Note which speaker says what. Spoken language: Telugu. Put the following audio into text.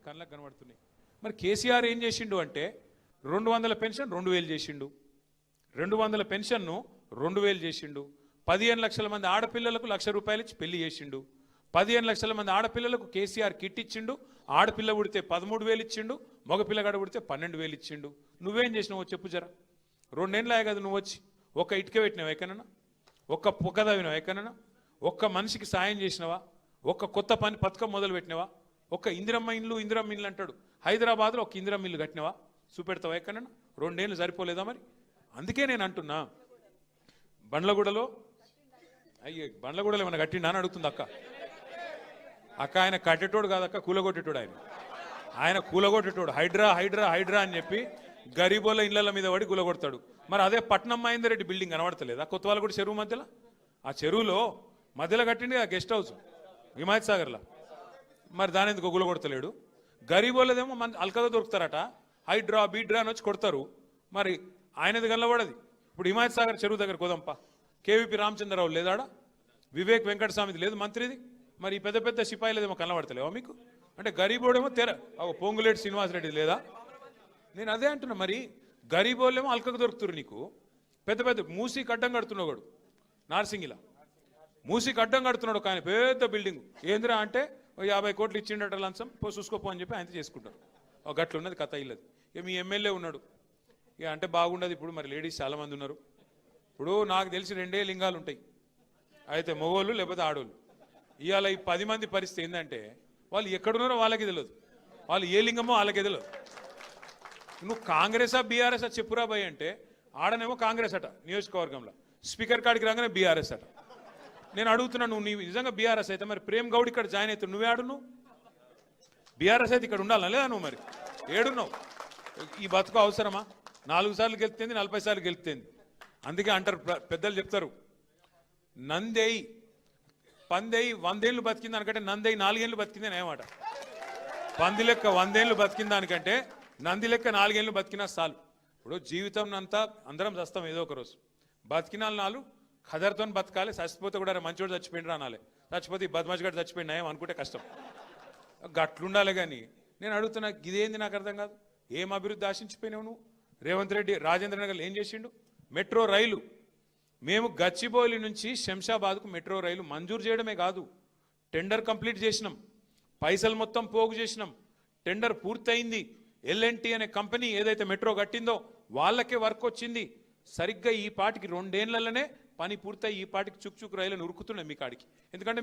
Speaker 1: కళ్ళకు కనబడుతున్నాయి. మరి కేసీఆర్ ఏం చేసిండు అంటే 200 పెన్షన్ 2000 చేసిండు, 200 పెన్షన్ను 2000 చేసిండు, 15 లక్షల మంది ఆడపిల్లలకు ₹1,00,000 ఇచ్చి పెళ్లి చేసిండు, 15 లక్షల మంది ఆడపిల్లలకు కేసీఆర్ కిట్ ఇచ్చిండు, ఆడపిల్ల పుడితే 13,000 ఇచ్చిండు, మగపిల్లగాడు పుడితే 12,000 ఇచ్చిండు. నువ్వేం చేసినావో చెప్పు జరా. 2 ఏళ్ళే కదా నువ్వు వచ్చి ఒక్క ఇటుక పెట్టినావు ఎక్కడన్నా, ఒక్క పొక్క తవ్వినావు ఎక్కడన్నా, ఒక్క మనిషికి సాయం చేసినవా, ఒక్క కొత్త పని పథకం మొదలు పెట్టినవా, ఒక్క ఇందిరమ్మ ఇండ్లు అంటాడు, హైదరాబాద్లో ఒక ఇందిరమ్మ ఇల్లు కట్టినవా చూపెడతావా ఎక్కడన్నా? 2 ఏళ్ళు సరిపోలేదా మరి? అందుకే నేను అంటున్నా, బండ్లగూడలో బండ్లగూడలో ఏమైనా కట్టిండా అని అడుగుతుంది అక్క. ఆయన కట్టేటోడు కాదక్క, కూలగొట్టేటోడు. ఆయన కూలగొట్టేటోడు. హైడ్రా హైడ్రా హైడ్రా అని చెప్పి గరీబోళ్ళ ఇళ్ల మీద పడి కూలగొడతాడు. మరి అదే పట్నం మహేందర్ బిల్డింగ్ కనబడతలేదా కొత్తవాళ్ళగూడ చెరువు మధ్యలో? ఆ చెరువులో మధ్యలో కట్టింది ఆ గెస్ట్ హౌస్ హిమాయత్ సాగర్లో. మరి దాని ఎందుకు కూలగొడతలేడు? గరీబోళ్ళదేమో అల్కగా దొరుకుతారట, హైడ్రా బీడ్రా అని వచ్చి కొడతారు. మరి ఆయనది కనబడది. ఇప్పుడు హిమాయత్ సాగర్ చెరువు దగ్గర కోదంప కేవీపీ రామచంద్రరావు లేదాడా, వివేక్ వెంకటస్వామిది లేదు మంత్రిది. మరి ఈ పెద్ద పెద్ద సిపాయిలదేమో కనబడతలేవా మీకు? అంటే గరీబోడేమో పొంగులేటి శ్రీనివాసరెడ్డి లేదా? నేను అదే అంటున్నా. మరి గరీబోళ్ళేమో అల్కకు దొరుకుతారు నీకు. పెద్ద పెద్ద మూసీకి అడ్డం కడుతున్నాడు నార్సింగిలా, మూసీకి అడ్డం కడుతున్నాడు ఒక ఆయన పెద్ద బిల్డింగ్. ఏంద్రా అంటే 50 కోట్లు ఇచ్చిండట లంచం, చూసుకోపో అని చెప్పి ఆయన చేసుకుంటారు. గట్లున్నది కథ ఇల్లది. ఇక మీ ఎమ్మెల్యే ఉన్నాడు, ఇక అంటే బాగుండదు. ఇప్పుడు మరి లేడీస్ చాలామంది ఉన్నారు. ఇప్పుడు నాకు తెలిసి 2 లింగాలు ఉంటాయి, అయితే మగోళ్ళు లేకపోతే ఆడోళ్ళు. ఇవాళ ఈ 10 మంది పరిస్థితి ఏంటంటే వాళ్ళు ఎక్కడున్నారో వాళ్ళకి తెలియదు, వాళ్ళు ఏ లింగమో వాళ్ళకి తెలియదు. నువ్వు కాంగ్రెసా బీఆర్ఎస్ చెప్పురా భయ్ అంటే ఆడనేమో కాంగ్రెస్ అట నియోజకవర్గంలో, స్పీకర్ కాడికి రాగానే బీఆర్ఎస్ అట. నేను అడుగుతున్నా, నువ్వు నీ నిజంగా బీఆర్ఎస్ అయితే మరి ప్రేమ్ గౌడ్ ఇక్కడ జాయిన్ అవుతావు, నువ్వే ఆడు. నువ్వు బీఆర్ఎస్ అయితే ఇక్కడ ఉండాలా లేదా? నువ్వు మరి ఏడున్నావు? ఈ బతుకు అవసరమా? 4 సార్లు గెలుస్తుంది, 40 సార్లు గెలుస్తుంది. అందుకే అంటారు పెద్దలు చెప్తారు, నందేయి పందేయి 100 ఏళ్ళు బతికింది దానికంటే నందేయి 4 ఏళ్ళు బతికింది అని ఏమాట. పంది లెక్క 100 ఏళ్ళు బతికిన దానికంటే నంది లెక్క 4 ఏళ్ళు బతికినా చాలు. ఇప్పుడు జీవితం అంతా అందరం చస్తాం ఏదో ఒక రోజు. బతికిన 4 ఖదర్తో బతకాలి. చచ్చిపోతే కూడా మంచోడు చచ్చిపోయినరా అనాలి, చచ్చిపోతే ఈ బద్మాష్ గడు చచ్చిపోయినా అనుకుంటే కష్టం. గట్లుండాలి. కానీ నేను అడుగుతున్నా, ఇదేంది నాకు అర్థం కాదు. ఏం అభివృద్ధి ఆశించిపోయినావు నువ్వు? రేవంత్ రెడ్డి రాజేంద్ర నగర్ ఏం చేసిండు? మెట్రో రైలు మేము గచ్చిబౌలి నుంచి శంషాబాద్కు మెట్రో రైలు మంజూరు చేయడమే కాదు, టెండర్ కంప్లీట్ చేసినాం, పైసలు మొత్తం పోగు చేసినాం, టెండర్ పూర్తయింది. ఎల్ఎన్టీ అనే కంపెనీ ఏదైతే మెట్రో కట్టిందో వాళ్ళకే వర్క్ వచ్చింది. సరిగ్గా ఈ పాటికి 2 ఏళ్లలోనే పని పూర్తయి ఈ పాటికి చుక్ రైలు ఉరుకుతున్నాయి మీ కాడికి. ఎందుకంటే